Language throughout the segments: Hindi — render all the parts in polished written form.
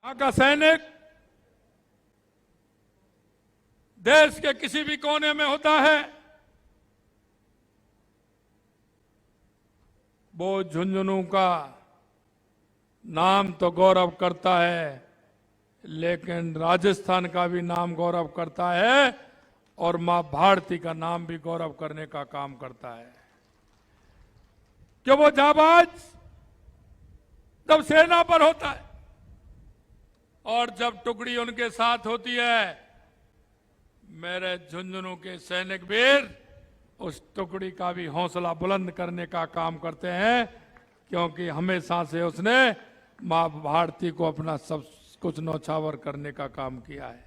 यहाँ का सैनिक देश के किसी भी कोने में होता है, वो झुंझुनू का नाम तो गौरव करता है, लेकिन राजस्थान का भी नाम गौरव करता है और मां भारती का नाम भी गौरव करने का काम करता है। कि वो जाबाज जब सेना पर होता है और जब टुकड़ी उनके साथ होती है, मेरे झुंझुनू के सैनिक वीर उस टुकड़ी का भी हौसला बुलंद करने का काम करते हैं, क्योंकि हमेशा से उसने मां भारती को अपना सब कुछ नौछावर करने का काम किया है।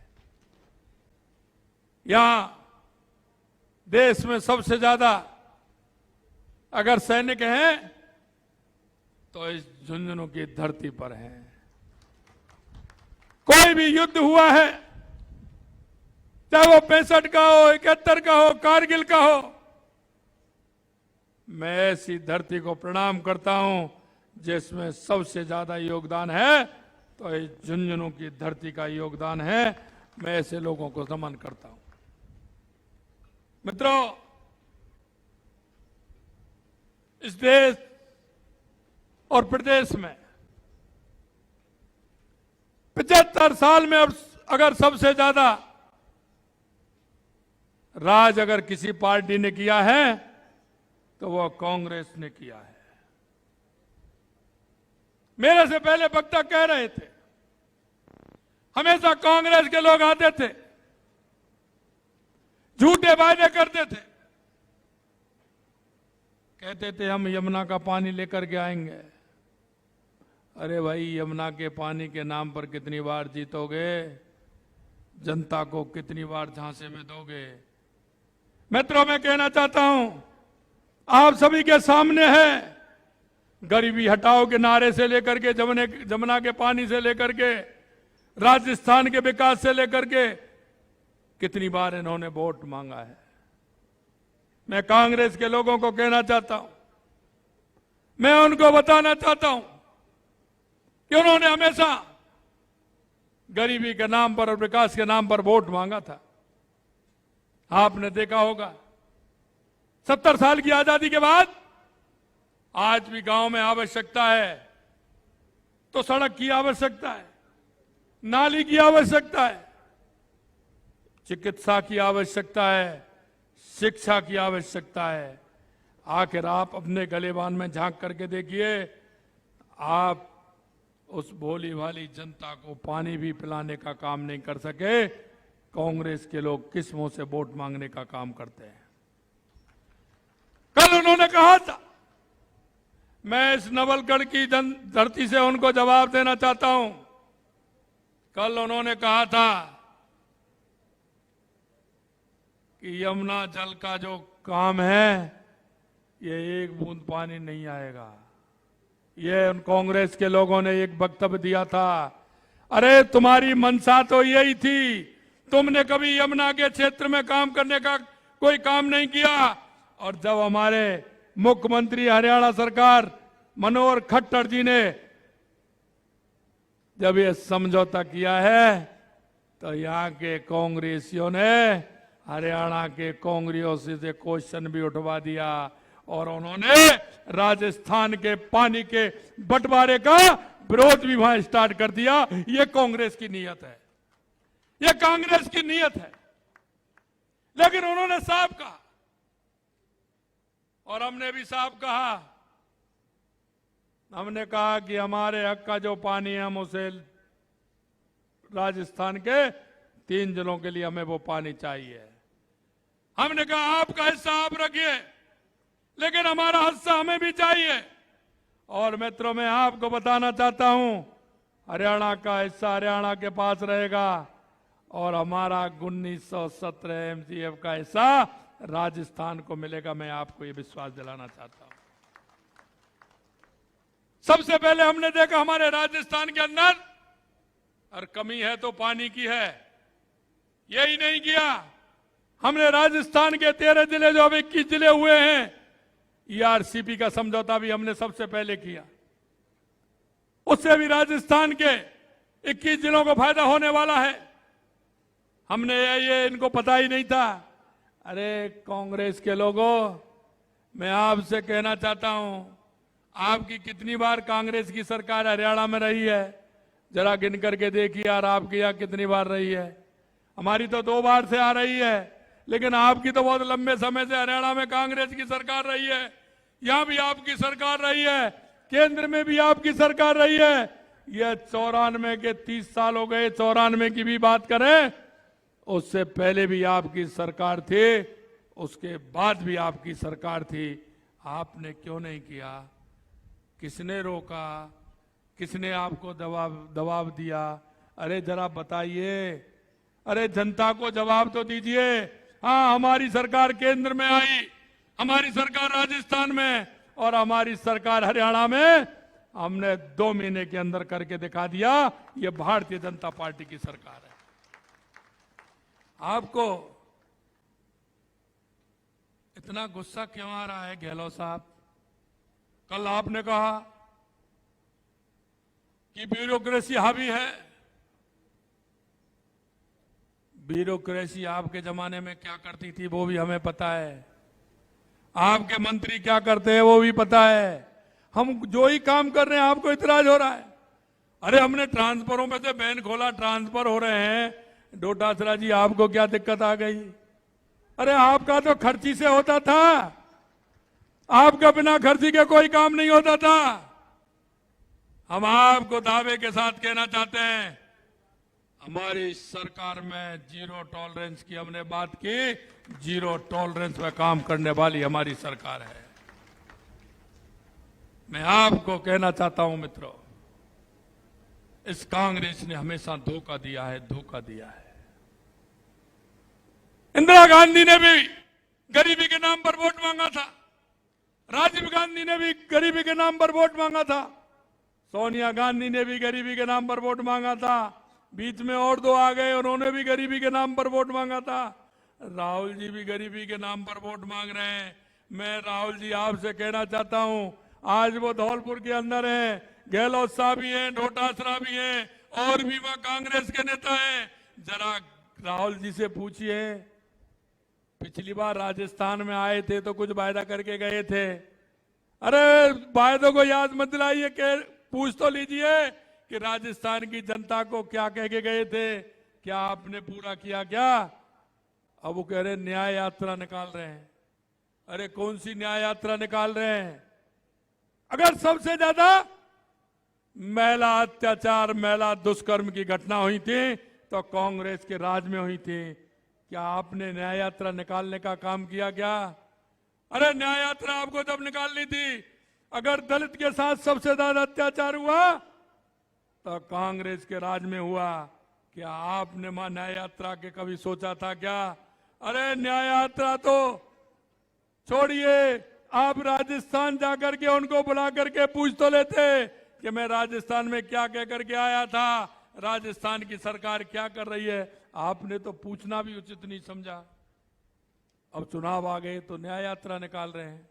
यहां देश में सबसे ज्यादा अगर सैनिक हैं तो इस झुंझुनू की धरती पर हैं। कोई भी युद्ध हुआ है, चाहे वो 65 का हो, 71 का हो, कारगिल का हो, मैं ऐसी धरती को प्रणाम करता हूं जिसमें सबसे ज्यादा योगदान है तो इस झुंझुनू की धरती का योगदान है। मैं ऐसे लोगों को नमन करता हूं। मित्रों, इस देश और प्रदेश में 75 साल में अब अगर सबसे ज्यादा राज अगर किसी पार्टी ने किया है तो वह कांग्रेस ने किया है। मेरे से पहले वक्ता कह रहे थे, हमेशा कांग्रेस के लोग आते थे, झूठे वादे करते थे, कहते थे हम यमुना का पानी लेकर के आएंगे। अरे भाई, यमुना के पानी के नाम पर कितनी बार जीतोगे? जनता को कितनी बार झांसे में दोगे? मित्रों, मैं कहना चाहता हूं, आप सभी के सामने है, गरीबी हटाओ के नारे से लेकर के जमुना के पानी से लेकर के राजस्थान के विकास से लेकर के कितनी बार इन्होंने वोट मांगा है। मैं कांग्रेस के लोगों को कहना चाहता हूं, मैं उनको बताना चाहता हूं कि उन्होंने हमेशा गरीबी के नाम पर और विकास के नाम पर वोट मांगा था। आपने देखा होगा 70 साल की आजादी के बाद आज भी गांव में आवश्यकता है तो सड़क की आवश्यकता है, नाली की आवश्यकता है, चिकित्सा की आवश्यकता है, शिक्षा की आवश्यकता है। आखिर आप अपने गलेबान में झांक करके देखिए, आप उस भोली भाली जनता को पानी भी पिलाने का काम नहीं कर सके। कांग्रेस के लोग किस मुंह से वोट मांगने का काम करते हैं। कल उन्होंने कहा था, मैं इस नवलगढ़ की धरती से उनको जवाब देना चाहता हूं। कल उन्होंने कहा था कि यमुना जल का जो काम है, ये एक बूंद पानी नहीं आएगा। ये उन कांग्रेस के लोगों ने एक वक्तव्य दिया था। अरे, तुम्हारी मंशा तो यही थी, तुमने कभी यमुना के क्षेत्र में काम करने का कोई काम नहीं किया। और जब हमारे मुख्यमंत्री हरियाणा सरकार मनोहर खट्टर जी ने जब ये समझौता किया है तो यहाँ के कांग्रेसियों ने हरियाणा के कांग्रेसियों से क्वेश्चन भी उठवा दिया और उन्होंने राजस्थान के पानी के बंटवारे का विरोध भी वहां स्टार्ट कर दिया। ये कांग्रेस की नीयत है, ये कांग्रेस की नीयत है। लेकिन उन्होंने साफ कहा और हमने भी साफ कहा, हमने कहा कि हमारे हक का जो पानी है हम उसे राजस्थान के 3 जिलों के लिए हमें वो पानी चाहिए। हमने कहा आपका हिस्सा आप रखिए, लेकिन हमारा हिस्सा हमें भी चाहिए। और मित्रों, मैं आपको बताना चाहता हूं, हरियाणा का हिस्सा हरियाणा के पास रहेगा और हमारा 1917 एमसीएफ का हिस्सा राजस्थान को मिलेगा। मैं आपको ये विश्वास दिलाना चाहता हूं। सबसे पहले हमने देखा हमारे राजस्थान के अंदर और कमी है तो पानी की है। यही नहीं किया, हमने राजस्थान के 13 जिले जो अब 21 जिले हुए हैं, ईआरसीपी का समझौता भी हमने सबसे पहले किया। उससे भी राजस्थान के 21 जिलों को फायदा होने वाला है। हमने ये इनको पता ही नहीं था। अरे कांग्रेस के लोगों, मैं आपसे कहना चाहता हूं, आपकी कितनी बार कांग्रेस की सरकार हरियाणा में रही है? जरा गिन करके देखिए यार, आपकी यहाँ कितनी बार रही है? हमारी तो 2 बार से आ रही है, लेकिन आपकी तो बहुत लंबे समय से हरियाणा में कांग्रेस की सरकार रही है। यहां भी आपकी सरकार रही है, केंद्र में भी आपकी सरकार रही है। यह 94 के 30 साल हो गए। 94 की भी बात करें, उससे पहले भी आपकी सरकार थी, उसके बाद भी आपकी सरकार थी। आपने क्यों नहीं किया? किसने रोका? किसने आपको दबाव दिया? अरे जरा बताइए, अरे जनता को जवाब तो दीजिए। हाँ, हमारी सरकार केंद्र में आई, हमारी सरकार राजस्थान में और हमारी सरकार हरियाणा में, हमने 2 महीने के अंदर करके दिखा दिया। ये भारतीय जनता पार्टी की सरकार है। आपको इतना गुस्सा क्यों आ रहा है गहलोत साहब? कल आपने कहा कि ब्यूरोक्रेसी हावी है। ब्यूरोक्रेसी आपके जमाने में क्या करती थी वो भी हमें पता है। आपके मंत्री क्या करते हैं वो भी पता है। हम जो ही काम कर रहे हैं आपको इतराज हो रहा है। अरे हमने ट्रांसफरों में से बैन खोला, ट्रांसफर हो रहे हैं। डोटासरा जी, आपको क्या दिक्कत आ गई? अरे आपका तो खर्ची से होता था, आपका बिना खर्ची के कोई काम नहीं होता था। हम आपको दावे के साथ कहना चाहते हैं, हमारी सरकार में जीरो टॉलरेंस की हमने बात की। जीरो टॉलरेंस में काम करने वाली हमारी सरकार है। मैं आपको कहना चाहता हूं मित्रों, इस कांग्रेस ने हमेशा धोखा दिया है, धोखा दिया है। इंदिरा गांधी ने भी गरीबी के नाम पर वोट मांगा था, राजीव गांधी ने भी गरीबी के नाम पर वोट मांगा था, सोनिया गांधी ने भी गरीबी के नाम पर वोट मांगा था। बीच में और 2 आ गए, उन्होंने भी गरीबी के नाम पर वोट मांगा था। राहुल जी भी गरीबी के नाम पर वोट मांग रहे हैं। मैं राहुल जी आपसे कहना चाहता हूं, आज वो धौलपुर के अंदर हैं, गहलोत साहब भी हैं, डोटासरा भी हैं, और भी वह कांग्रेस के नेता हैं। जरा राहुल जी से पूछिए, पिछली बार राजस्थान में आए थे तो कुछ वायदा करके गए थे। अरे वायदों को याद मत दिलाइए, पूछ तो लीजिए कि राजस्थान की जनता को क्या कह के गए थे, क्या आपने पूरा किया क्या? अब वो कह रहे न्याय यात्रा निकाल रहे हैं। अरे कौन सी न्याय यात्रा निकाल रहे हैं? अगर सबसे ज्यादा महिला अत्याचार, महिला दुष्कर्म की घटना हुई थी तो कांग्रेस के राज में हुई थी। क्या आपने न्याय यात्रा निकालने का काम किया क्या? अरे न्याय यात्रा आपको जब निकालनी थी, अगर दलित के साथ सबसे ज्यादा अत्याचार हुआ तो कांग्रेस के राज में हुआ। क्या आपने न्याय यात्रा के कभी सोचा था क्या? अरे न्याय यात्रा तो छोड़िए, आप राजस्थान जाकर के उनको बुला करके पूछ तो लेते कि मैं राजस्थान में क्या कह करके आया था, राजस्थान की सरकार क्या कर रही है। आपने तो पूछना भी उचित नहीं समझा। अब चुनाव आ गए तो न्याय यात्रा निकाल रहे हैं,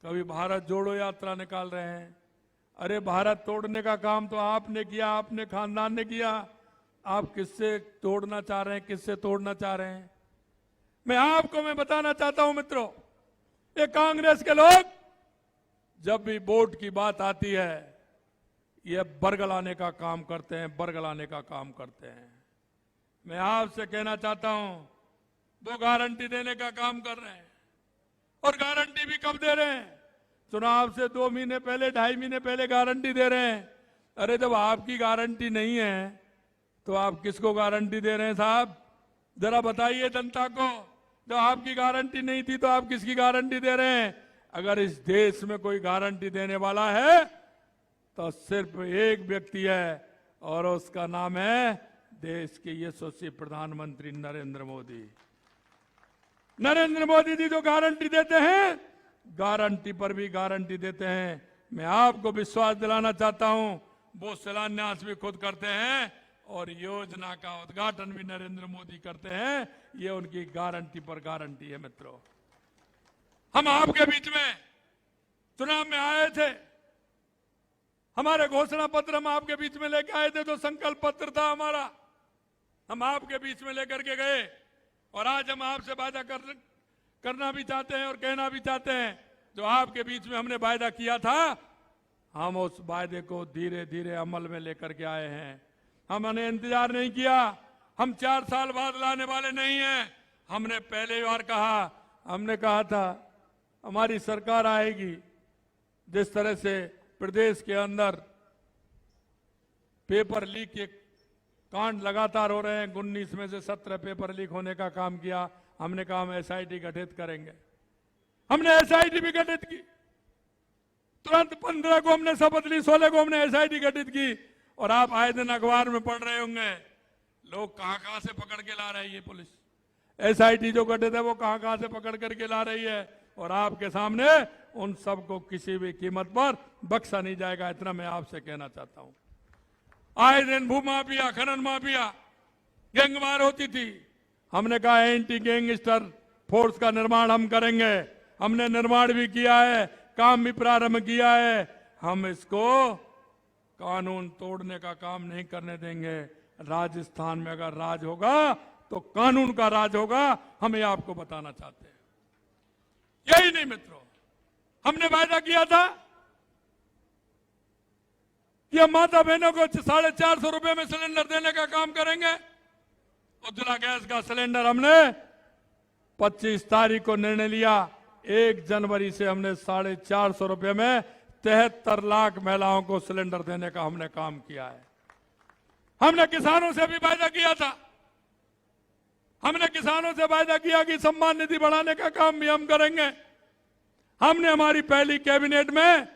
कभी भारत जोड़ो यात्रा निकाल रहे हैं। अरे भारत तोड़ने का काम तो आपने किया, आपने खानदान ने किया। आप किससे तोड़ना चाह रहे हैं, किससे तोड़ना चाह रहे हैं? मैं बताना चाहता हूं मित्रों, ये कांग्रेस के लोग जब भी वोट की बात आती है ये बरगलाने का काम करते हैं, बरगलाने का काम करते हैं। मैं आपसे कहना चाहता हूं, वो गारंटी देने का काम कर रहे हैं, और गारंटी भी कब दे रहे हैं? चुनाव से 2 महीने पहले, 2.5 महीने पहले गारंटी दे रहे हैं। अरे जब आपकी गारंटी नहीं है तो आप किसको गारंटी दे रहे हैं साहब? जरा बताइए जनता को। जब आपकी गारंटी नहीं थी तो आप किसकी गारंटी दे रहे हैं? अगर इस देश में कोई गारंटी देने वाला है तो सिर्फ एक व्यक्ति है, और उसका नाम है देश के यशस्वी प्रधानमंत्री नरेंद्र मोदी। नरेंद्र मोदी जी जो गारंटी देते हैं, गारंटी पर भी गारंटी देते हैं। मैं आपको विश्वास दिलाना चाहता हूं, वो शिलान्यास भी खुद करते हैं और योजना का उद्घाटन भी नरेंद्र मोदी करते हैं। ये उनकी गारंटी पर गारंटी है मित्रों। हम आपके बीच में चुनाव में आए थे, हमारे घोषणा पत्र हम आपके बीच में लेके आए थे, तो संकल्प पत्र था हमारा, हम आपके बीच में लेकर के गए। और आज हम आपसे वादा करना भी चाहते हैं और कहना भी चाहते हैं, जो आपके बीच में हमने वायदा किया था, हम उस वायदे को धीरे धीरे अमल में लेकर के आए हैं। हमने इंतजार नहीं किया, हम 4 साल बाद लाने वाले नहीं हैं। हमने पहले बार कहा, हमने कहा था हमारी सरकार आएगी। जिस तरह से प्रदेश के अंदर पेपर लीक के कांड लगातार हो रहे हैं, 19 में से 17 पेपर लीक होने का काम किया, हमने कहा हम एसआईटी गठित करेंगे। हमने एसआईटी भी गठित की, तुरंत 15 को हमने शपथ ली, 16 को हमने एसआईटी गठित की। और आप आए दिन अखबार में पढ़ रहे होंगे, लोग कहां कहां से पकड़ के ला रही है पुलिस, एसआईटी जो गठित है वो कहां कहां से पकड़ करके ला रही है। और आपके सामने उन सबको किसी भी कीमत पर बख्शा नहीं जाएगा, इतना मैं आपसे कहना चाहता हूं। आए दिन भू माफिया, खनन माफिया, गैंगवार होती थी, हमने कहा एंटी गैंगस्टर फोर्स का निर्माण हम करेंगे। हमने निर्माण भी किया है, काम भी प्रारंभ किया है। हम इसको कानून तोड़ने का काम नहीं करने देंगे। राजस्थान में अगर राज होगा तो कानून का राज होगा, हम ये आपको बताना चाहते हैं। यही नहीं मित्रों, हमने वायदा किया था कि हम माता बहनों को 450 रुपए में सिलेंडर देने का काम करेंगे। उज्ज्वला गैस का सिलेंडर हमने 25 तारीख को निर्णय लिया, 1 जनवरी से हमने 450 रुपए में 73 लाख महिलाओं को सिलेंडर देने का हमने काम किया है। हमने किसानों से भी वायदा किया था, हमने किसानों से वायदा किया कि सम्मान निधि बढ़ाने का काम भी हम करेंगे। हमने हमारी पहली कैबिनेट में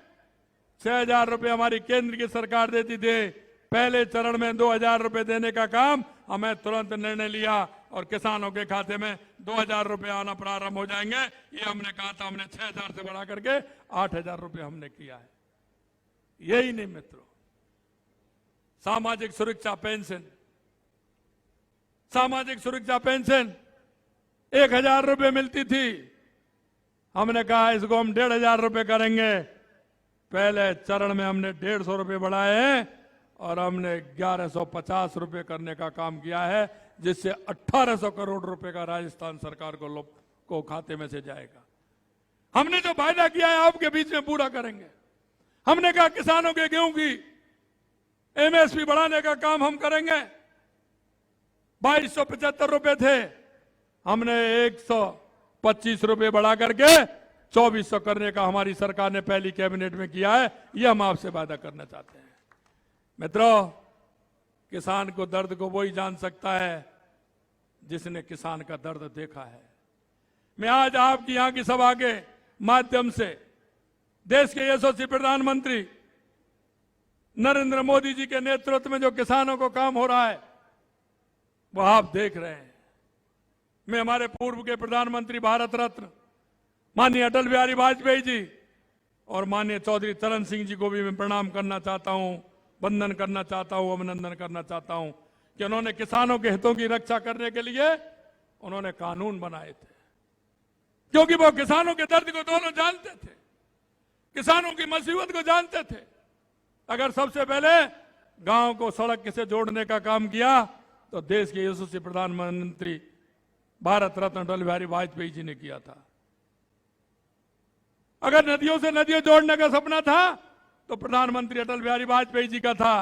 6,000 रुपए हमारी केंद्र की सरकार देती थी, पहले चरण में 2,000 रुपए देने का काम हमें तुरंत निर्णय लिया और किसानों के खाते में 2,000 रुपए आना प्रारंभ हो जाएंगे। ये हमने कहा था, हमने 6,000 से बढ़ा करके 8,000 रुपए हमने किया है। यही नहीं मित्रों, सामाजिक सुरक्षा पेंशन, सामाजिक सुरक्षा पेंशन 1,000 रुपए मिलती थी, हमने कहा इसको हम 1,500 रुपए करेंगे। पहले चरण में हमने 150 रुपए बढ़ाए हैं और हमने 1,150 रुपए करने का काम किया है, जिससे 1,800 करोड़ रुपए का राजस्थान सरकार को खाते में से जाएगा। हमने जो वायदा किया है आपके बीच में पूरा करेंगे। हमने कहा किसानों के गेहूं की एमएसपी बढ़ाने का काम हम करेंगे। 2,275 रुपए थे, हमने 125 रुपए बढ़ा करके 2,400 करने का हमारी सरकार ने पहली कैबिनेट में किया है। यह हम आपसे वादा करना चाहते हैं। मित्रों, किसान को दर्द को वही जान सकता है जिसने किसान का दर्द देखा है। मैं आज आपकी यहां की सभा के माध्यम से देश के यशस्वी प्रधानमंत्री नरेंद्र मोदी जी के नेतृत्व में जो किसानों को काम हो रहा है वो आप देख रहे हैं। मैं हमारे पूर्व के प्रधानमंत्री भारत रत्न माननीय अटल बिहारी वाजपेयी जी और माननीय चौधरी चरण सिंह जी को भी मैं प्रणाम करना चाहता हूं, वंदन करना चाहता हूं, अभिनंदन करना चाहता हूं कि उन्होंने किसानों के हितों की रक्षा करने के लिए उन्होंने कानून बनाए थे, क्योंकि वो किसानों के दर्द को दोनों जानते थे, किसानों की मुसीबत को जानते थे। अगर सबसे पहले गांव को सड़क से जोड़ने का काम किया तो देश के यशस्वी प्रधानमंत्री भारत रत्न अटल बिहारी वाजपेयी जी ने किया था। अगर नदियों से नदियों जोड़ने का सपना था तो प्रधानमंत्री अटल बिहारी वाजपेयी जी का था।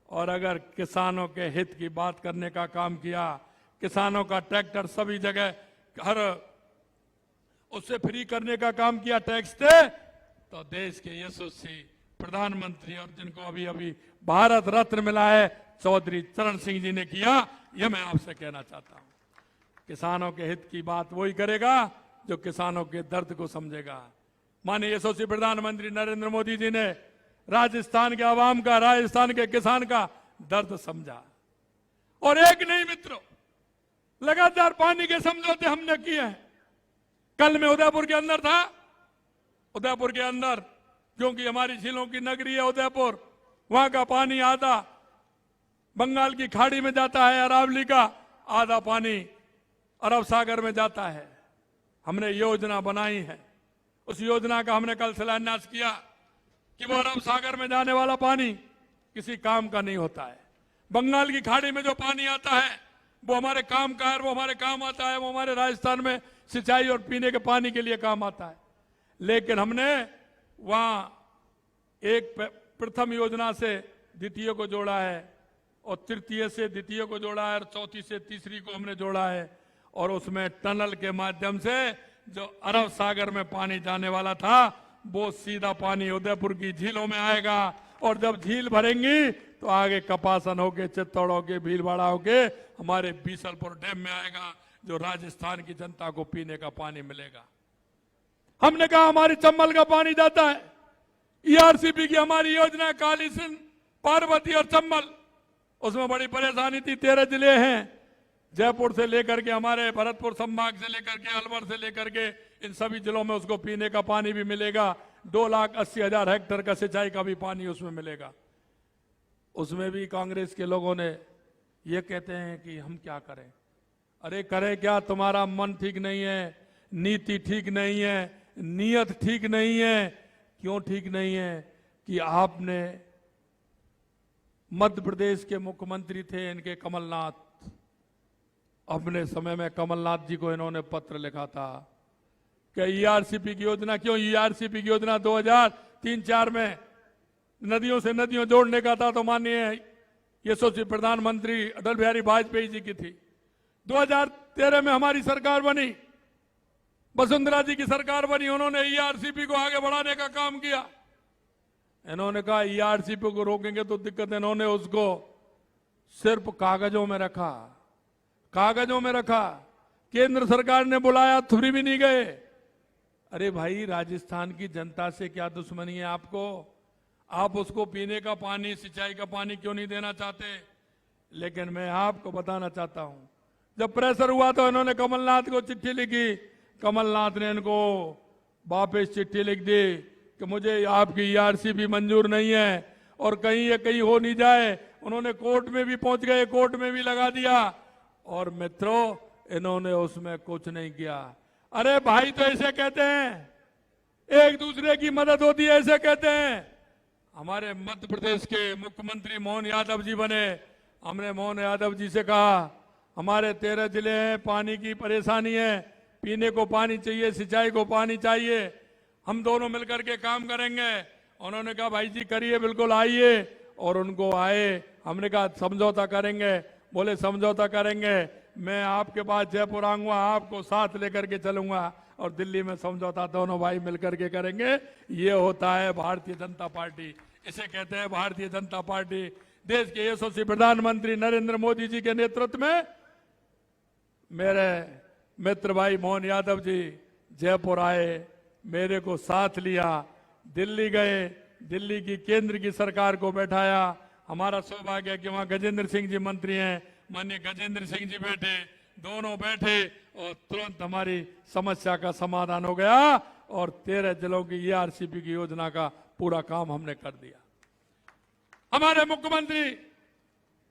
और अगर किसानों के हित की बात करने का काम किया, किसानों का ट्रैक्टर सभी जगह हर उससे फ्री करने का काम किया टैक्स से, तो देश के यशस्वी प्रधानमंत्री और जिनको अभी अभी भारत रत्न मिला है चौधरी चरण सिंह जी ने किया। यह मैं आपसे कहना चाहता हूं, किसानों के हित की बात वही करेगा जो किसानों के दर्द को समझेगा। माननीय यशस्वी प्रधानमंत्री नरेंद्र मोदी जी ने राजस्थान के आवाम का, राजस्थान के किसान का दर्द समझा। और एक नहीं मित्रों, लगातार पानी के समझौते हमने किए हैं। कल मैं उदयपुर के अंदर था, उदयपुर के अंदर क्योंकि हमारी झीलों की नगरी है उदयपुर, वहां का पानी आधा बंगाल की खाड़ी में जाता है, अरावली का आधा पानी अरब सागर में जाता है। हमने योजना बनाई है, उस योजना का हमने कल शिलान्यास किया। कि वो अरब सागर में जाने वाला पानी किसी काम का नहीं होता है। बंगाल की खाड़ी में जो पानी आता है वो हमारे काम का है, वो हमारे काम आता है, वो हमारे राजस्थान में सिंचाई और पीने के पानी के लिए काम आता है। लेकिन हमने वहां एक प्रथम योजना से द्वितीय को जोड़ा है, और तृतीय से द्वितीय को जोड़ा है, और चौथी से तीसरी को हमने जोड़ा है। और उसमें टनल के माध्यम से जो अरब सागर में पानी जाने वाला था वो सीधा पानी उदयपुर की झीलों में आएगा, और जब झील भरेंगी तो आगे कपासन होके, चित्तौड़ होके, भीलवाड़ा होके हमारे बीसलपुर डैम में आएगा, जो राजस्थान की जनता को पीने का पानी मिलेगा। हमने कहा हमारी चंबल का पानी जाता है, ईआरसीपी की हमारी योजना काली सिंध, पार्वती और चंबल, उसमें बड़ी परेशानी थी। 13 जिले हैं, जयपुर से लेकर के हमारे भरतपुर संभाग से लेकर के अलवर से लेकर के इन सभी जिलों में उसको पीने का पानी भी मिलेगा। 2,80,000 हेक्टेयर का सिंचाई का भी पानी उसमें मिलेगा। उसमें भी कांग्रेस के लोगों ने ये कहते हैं कि हम क्या करें। अरे करें क्या, तुम्हारा मन ठीक नहीं है, नीति ठीक नहीं है, नियत ठीक नहीं है। क्यों ठीक नहीं है? कि आपने मध्य प्रदेश के मुख्यमंत्री थे इनके कमलनाथ, अपने समय में कमलनाथ जी को इन्होंने पत्र लिखा था कि ईआरसीपी की योजना, क्यों ईआरसीपी की योजना 2003-4 में नदियों से नदियों जोड़ने का था, तो माननीय यशस्वी प्रधानमंत्री अटल बिहारी वाजपेयी जी की थी। 2013 में हमारी सरकार बनी, वसुंधरा जी की सरकार बनी, उन्होंने ईआरसीपी को आगे बढ़ाने का काम किया। इन्होंने कहा ईआरसीपी को रोकेंगे तो दिक्कत, इन्होंने उसको सिर्फ कागजों में रखा, कागजों में रखा। केंद्र सरकार ने बुलाया, थुरी भी नहीं गए। अरे भाई, राजस्थान की जनता से क्या दुश्मनी है आपको? आप उसको पीने का पानी, सिंचाई का पानी क्यों नहीं देना चाहते? लेकिन मैं आपको बताना चाहता हूं, जब प्रेशर हुआ तो इन्होंने कमलनाथ को चिट्ठी लिखी। कमलनाथ ने इनको वापस चिट्ठी लिख दी कि मुझे आपकी ईआरसीपी मंजूर नहीं है, और कहीं ये कहीं हो नहीं जाए। उन्होंने कोर्ट में भी पहुंच गए, कोर्ट में भी लगा दिया, और मित्रों इन्होंने उसमें कुछ नहीं किया। अरे भाई, तो ऐसे कहते हैं, एक दूसरे की मदद होती है, ऐसे कहते हैं। हमारे मध्य प्रदेश के मुख्यमंत्री मोहन यादव जी बने, हमने मोहन यादव जी से कहा हमारे 13 जिले हैं, पानी की परेशानी है, पीने को पानी चाहिए, सिंचाई को पानी चाहिए, हम दोनों मिलकर के काम करेंगे। उन्होंने कहा भाई जी करिए, बिल्कुल आइए, और उनको आए। हमने कहा समझौता करेंगे, बोले समझौता करेंगे, मैं आपके पास जयपुर आऊंगा, आपको साथ लेकर के चलूंगा, और दिल्ली में समझौता दोनों भाई मिलकर के करेंगे। ये होता है भारतीय जनता पार्टी, इसे कहते हैं भारतीय जनता पार्टी। देश के यशस्वी प्रधानमंत्री नरेंद्र मोदी जी के नेतृत्व में मेरे मित्र भाई मोहन यादव जी जयपुर आए, मेरे को साथ लिया, दिल्ली गए, दिल्ली की केंद्र की सरकार को बैठाया। हमारा सौभाग्य है कि वहां गजेंद्र सिंह जी मंत्री हैं, माननीय गजेंद्र सिंह जी बैठे, दोनों बैठे, और तुरंत हमारी समस्या का समाधान हो गया, और 13 जिलों की ईआरसीपी की योजना का पूरा काम हमने कर दिया। हमारे मुख्यमंत्री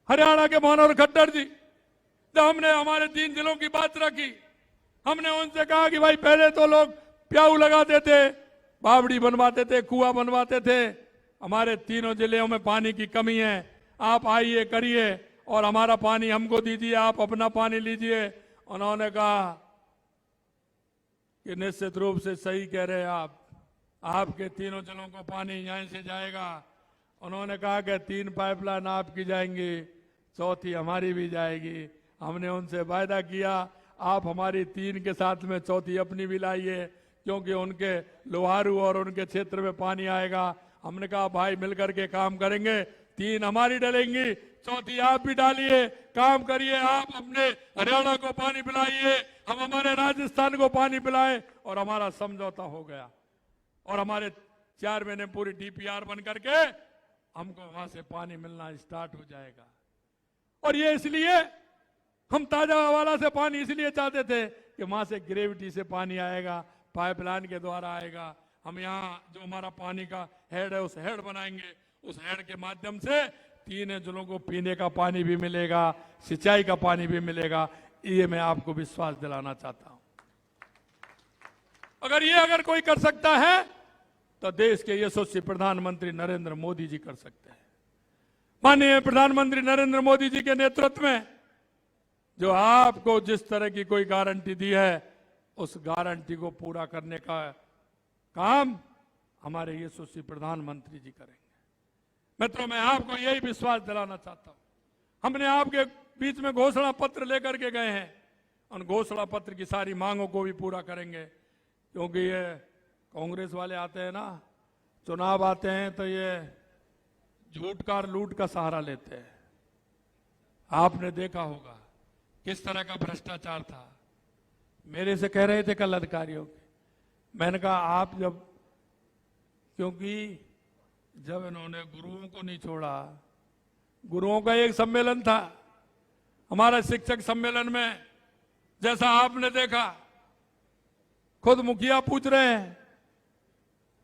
हरियाणा के मनोहर खट्टर जी, जब हमने हमारे 3 जिलों की बात रखी, हमने उनसे कहा कि भाई पहले तो लोग प्याऊ लगाते थे, बावड़ी बनवाते थे, कुआं बनवाते थे, हमारे तीनों जिलों में पानी की कमी है, आप आइए करिए और हमारा पानी हमको दीजिए, आप अपना पानी लीजिए। उन्होंने कहा कि निश्चित रूप से सही कह रहे हैं आप, आपके तीनों जिलों को पानी यहीं से जाएगा। उन्होंने कहा कि 3 पाइपलाइन आपकी जाएंगी, चौथी हमारी भी जाएगी। हमने उनसे वायदा किया आप हमारी 3 के साथ में चौथी अपनी भी लाइए, क्योंकि उनके लोहारू और उनके क्षेत्र में पानी आएगा। हमने कहा भाई मिलकर के काम करेंगे, 3 हमारी डलेंगी, चौथी आप भी डालिए, काम करिए, आप अपने हरियाणा को पानी पिलाइए, हम हमारे राजस्थान को पानी पिलाएं, और हमारा समझौता हो गया। और हमारे 4 महीने पूरी डीपीआर बन करके हमको वहां से पानी मिलना स्टार्ट हो जाएगा। और ये इसलिए हम ताजा हवाला से पानी इसलिए चाहते थे कि वहां से ग्रेविटी से पानी आएगा, पाइपलाइन के द्वारा आएगा। हम यहाँ जो हमारा पानी का हेड है उस हेड बनाएंगे, उस हेड के माध्यम से 3 जिलों को पीने का पानी भी मिलेगा, सिंचाई का पानी भी मिलेगा। ये मैं आपको विश्वास दिलाना चाहता हूं। अगर कोई कर सकता है तो देश के यशस्वी प्रधानमंत्री नरेंद्र मोदी जी कर सकते हैं। माननीय प्रधानमंत्री नरेंद्र मोदी जी के नेतृत्व में जो आपको जिस तरह की कोई गारंटी दी है, उस गारंटी को पूरा करने का काम हमारे यशस्वी प्रधानमंत्री जी करेंगे। मित्रों, मैं आपको यही विश्वास दिलाना चाहता हूं। हमने आपके बीच में घोषणा पत्र लेकर के गए हैं, उन घोषणा पत्र की सारी मांगों को भी पूरा करेंगे। क्योंकि ये कांग्रेस वाले आते हैं ना, चुनाव आते हैं तो ये झूठ का और लूट का सहारा लेते हैं। आपने देखा होगा किस तरह का भ्रष्टाचार था। मेरे से कह रहे थे कल अधिकारियों के, मैंने कहा आप जब, क्योंकि जब इन्होंने गुरुओं को नहीं छोड़ा, गुरुओं का एक सम्मेलन था हमारा शिक्षक सम्मेलन में, जैसा आपने देखा, खुद मुखिया पूछ रहे हैं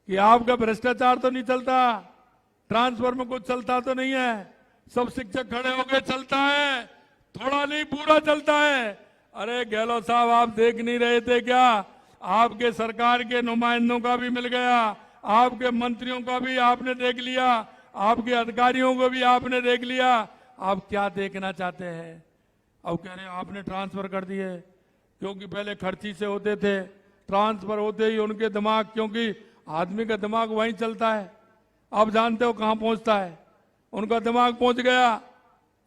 कि आपका भ्रष्टाचार तो नहीं चलता, ट्रांसफर में कुछ चलता तो नहीं है। सब शिक्षक खड़े होकर चलता है, थोड़ा नहीं पूरा चलता है। अरे गहलोत साहब, आप देख नहीं रहे थे क्या? आपके सरकार के नुमाइंदों का भी मिल गया, आपके मंत्रियों का भी आपने देख लिया, आपके अधिकारियों को भी आपने देख लिया। आप क्या देखना चाहते हैं? अब कह रहे हैं आपने ट्रांसफर कर दिए, क्योंकि पहले खर्ची से होते थे, ट्रांसफर होते ही उनके दिमाग, क्योंकि आदमी का दिमाग वहीं चलता है, आप जानते हो कहां पहुंचता है। उनका दिमाग पहुंच गया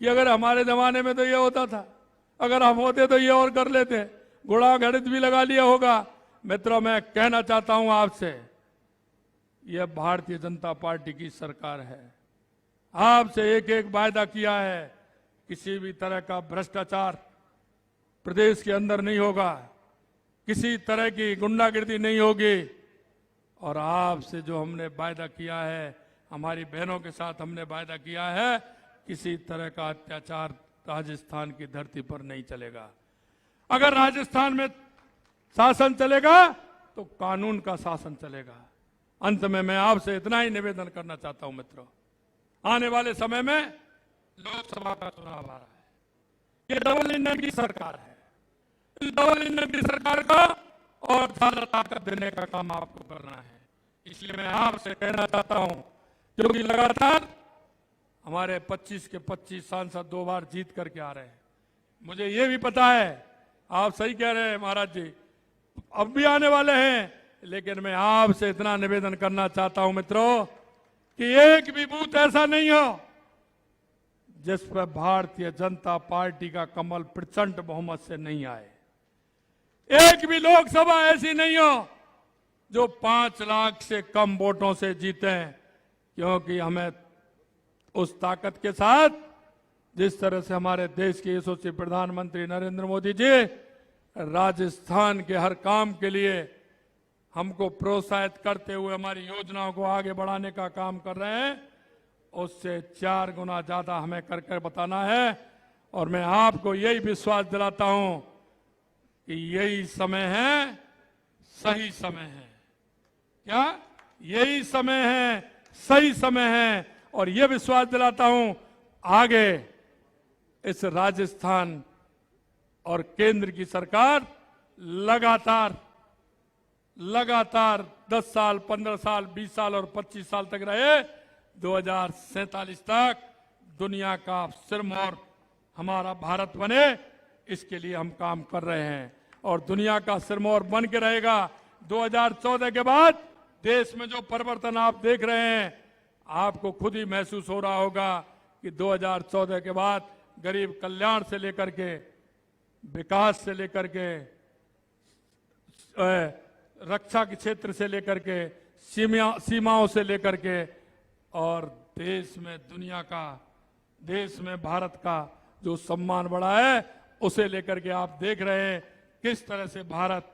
कि अगर हमारे जमाने में तो ये होता था, अगर हम होते तो ये और कर लेते, गुड़ा गणित भी लगा लिया होगा। मित्रों, मैं कहना चाहता हूं आपसे, यह भारतीय जनता पार्टी की सरकार है। आपसे एक एक वायदा किया है, किसी भी तरह का भ्रष्टाचार प्रदेश के अंदर नहीं होगा, किसी तरह की गुंडागिर्दी नहीं होगी। और आपसे जो हमने वायदा किया है, हमारी बहनों के साथ हमने वायदा किया है, किसी तरह का अत्याचार राजस्थान की धरती पर नहीं चलेगा। अगर राजस्थान में शासन चलेगा तो कानून का शासन चलेगा। अंत में मैं आपसे इतना ही निवेदन करना चाहता हूं मित्रों, आने वाले समय में लोकसभा का चुनाव आ रहा है, ये डबल इंजन की सरकार है। इस डबल इंजन की सरकार का और ज्यादा ताकत देने का काम आपको करना है। इसलिए मैं आपसे कहना चाहता हूं, क्योंकि लगातार हमारे 25 के 25 सांसद 2 बार जीत करके आ रहे हैं। मुझे ये भी पता है, आप सही कह रहे हैं महाराज जी, अब भी आने वाले हैं। लेकिन मैं आपसे इतना निवेदन करना चाहता हूं मित्रों, कि एक भी बूथ ऐसा नहीं हो जिस पर भारतीय जनता पार्टी का कमल प्रचंड बहुमत से नहीं आए। एक भी लोकसभा ऐसी नहीं हो जो 5 लाख से कम वोटों से जीते, क्योंकि हमें उस ताकत के साथ, जिस तरह से हमारे देश के यशस्वी प्रधानमंत्री नरेंद्र मोदी जी राजस्थान के हर काम के लिए हमको प्रोत्साहित करते हुए हमारी योजनाओं को आगे बढ़ाने का काम कर रहे हैं, उससे 4 गुना ज्यादा हमें कर कर बताना है। और मैं आपको यही विश्वास दिलाता हूं कि यही समय है, सही समय है। क्या यही समय है, सही समय है? और यह विश्वास दिलाता हूं, आगे इस राजस्थान और केंद्र की सरकार लगातार 10 साल, 15 साल, 20 साल और 25 साल तक रहे। 2047 तक दुनिया का सिरमौर हमारा भारत बने, इसके लिए हम काम कर रहे हैं और दुनिया का सिरमौर बन के रहेगा। 2014 के बाद देश में जो परिवर्तन आप देख रहे हैं, आपको खुद ही महसूस हो रहा होगा कि 2014 के बाद गरीब कल्याण से लेकर के, विकास से लेकर के, रक्षा के क्षेत्र से लेकर के, सीमाओं से लेकर के, और देश में दुनिया का, देश में भारत का जो सम्मान बढ़ा है, उसे लेकर के आप देख रहे हैं किस तरह से भारत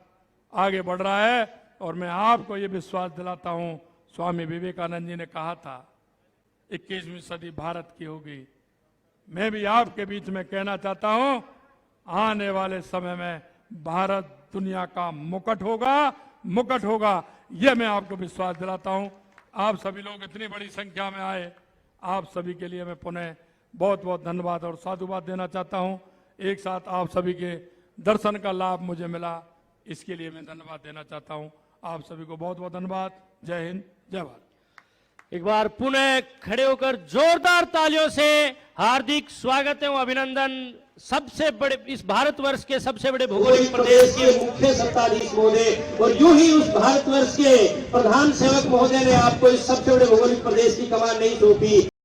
आगे बढ़ रहा है। और मैं आपको ये विश्वास दिलाता हूं, स्वामी विवेकानंद जी ने कहा था 21वीं सदी भारत की होगी। मैं भी आपके बीच में कहना चाहता हूं, आने वाले समय में भारत दुनिया का मुकुट होगा। यह मैं आपको विश्वास दिलाता हूं। आप सभी लोग इतनी बड़ी संख्या में आए, आप सभी के लिए मैं पुनः बहुत बहुत धन्यवाद और साधुवाद देना चाहता हूं। एक साथ आप सभी के दर्शन का लाभ मुझे मिला, इसके लिए मैं धन्यवाद देना चाहता हूं। आप सभी को बहुत बहुत धन्यवाद। जय हिंद, जय भारत। एक बार पुनः खड़े होकर जोरदार तालियों से हार्दिक स्वागत एवं अभिनंदन सबसे बड़े इस भारतवर्ष के सबसे बड़े भौगोलिक प्रदेश के मुख्य सत्ताधीश महोदय और यूं ही उस भारतवर्ष के प्रधान सेवक महोदय ने आपको इस सबसे बड़े भौगोलिक प्रदेश की कमान नहीं सौंपी।